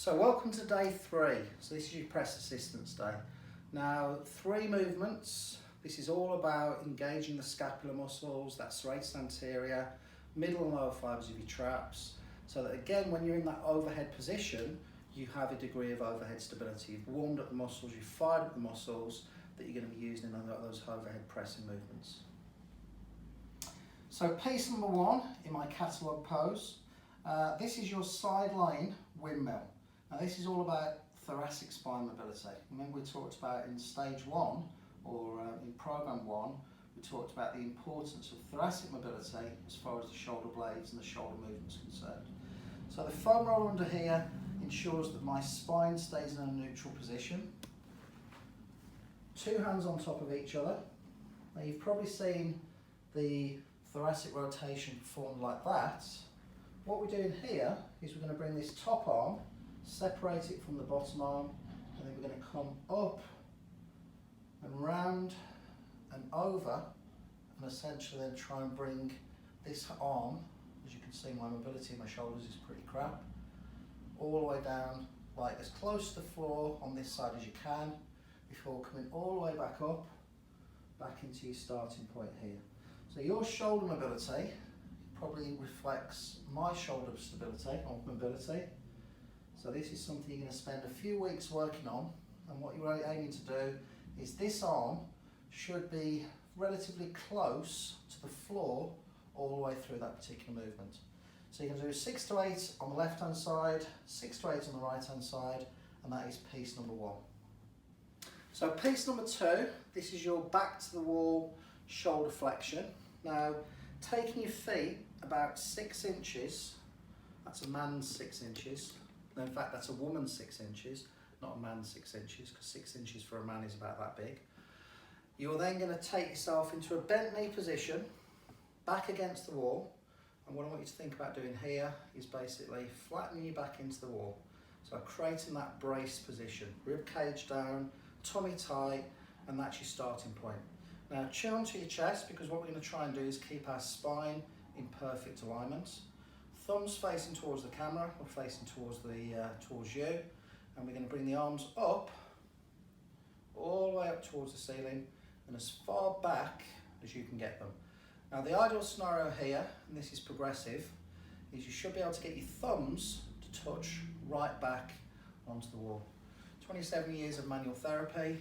So welcome to day 3. So this is your press assistance day. Now 3 movements. This is all about engaging the scapular muscles, that serratus anterior, middle and lower fibers of your traps, so that again when you're in that overhead position you have a degree of overhead stability. You've warmed up the muscles, you've fired up the muscles that you're going to be using in those overhead pressing movements. So piece number 1 in my catalogue pose. This is your side lying windmill. Now this is all about thoracic spine mobility. Remember we talked about in stage 1 or in program 1, we talked about the importance of thoracic mobility as far as the shoulder blades and the shoulder movements concerned. So the foam roller under here ensures that my spine stays in a neutral position. 2 hands on top of each other. Now you've probably seen the thoracic rotation performed like that. What we're doing here is we're going to bring this top arm, separate it from the bottom arm, and then we're going to come up and round and over, and essentially then try and bring this arm, as you can see my mobility in my shoulders is pretty crap, all the way down, like as close to the floor on this side as you can, before coming all the way back up, back into your starting point here. So your shoulder mobility probably reflects my shoulder stability or mobility. So this is something you're going to spend a few weeks working on, and what you're aiming to do is this arm should be relatively close to the floor all the way through that particular movement. So you can do 6 to 8 on the left hand side, 6 to 8 on the right hand side, and that is piece number 1. So piece number 2, this is your back to the wall shoulder flexion. Now taking your feet about 6 inches, that's a man's 6 inches, in fact that's a woman's 6 inches, not a man's 6 inches, because 6 inches for a man is about that big. You're then going to take yourself into a bent knee position, back against the wall, and what I want you to think about doing here is basically flattening your back into the wall. So creating that brace position, rib cage down, tummy tight, and that's your starting point. Now chin onto your chest, because what we're going to try and do is keep our spine in perfect alignment. Thumbs facing towards the camera or facing towards you, and we're going to bring the arms up, all the way up towards the ceiling and as far back as you can get them. Now the ideal scenario here, and this is progressive, is you should be able to get your thumbs to touch right back onto the wall. 27 years of manual therapy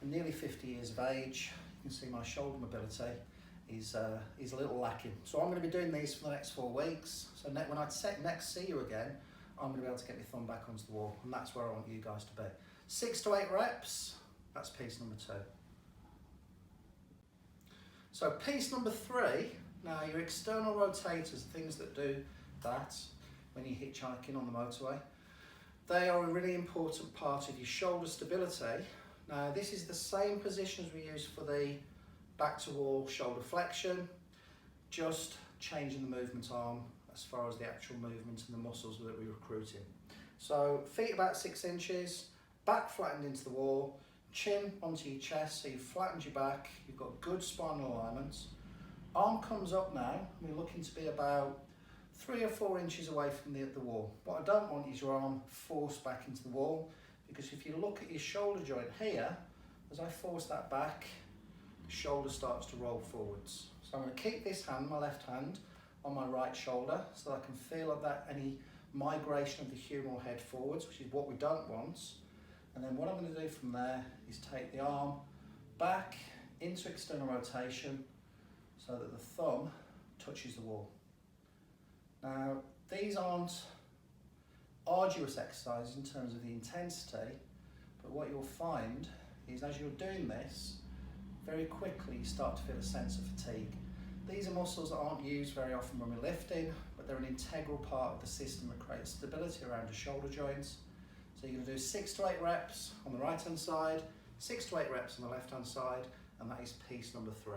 and nearly 50 years of age, you can see my shoulder mobility is a little lacking. So I'm going to be doing these for the next 4 weeks. So when I next see you again, I'm going to be able to get my thumb back onto the wall, and that's where I want you guys to be. 6 to 8 reps, that's piece number 2. So piece number 3, now your external rotators, things that do that when you're hitchhiking on the motorway, they are a really important part of your shoulder stability. Now this is the same position as we use for the back to wall shoulder flexion, just changing the movement arm as far as the actual movement and the muscles that we're recruiting. So feet about 6 inches, back flattened into the wall, chin onto your chest, so you've flattened your back, you've got good spinal alignment. Arm comes up now, we're looking to be about 3 or 4 inches away from the wall. What I don't want is your arm forced back into the wall, because if you look at your shoulder joint here, as I force that back, the shoulder starts to roll forwards. So I'm going to keep this hand, my left hand, on my right shoulder, so that I can feel that any migration of the humeral head forwards, which is what we don't want. And then what I'm going to do from there is take the arm back into external rotation so that the thumb touches the wall. Now these aren't arduous exercises in terms of the intensity, but what you'll find is as you're doing this, very quickly you start to feel a sense of fatigue. These are muscles that aren't used very often when we're lifting, but they're an integral part of the system that creates stability around the shoulder joints. So you're going to do 6 to 8 reps on the right hand side, 6 to 8 reps on the left hand side, and that is piece number 3.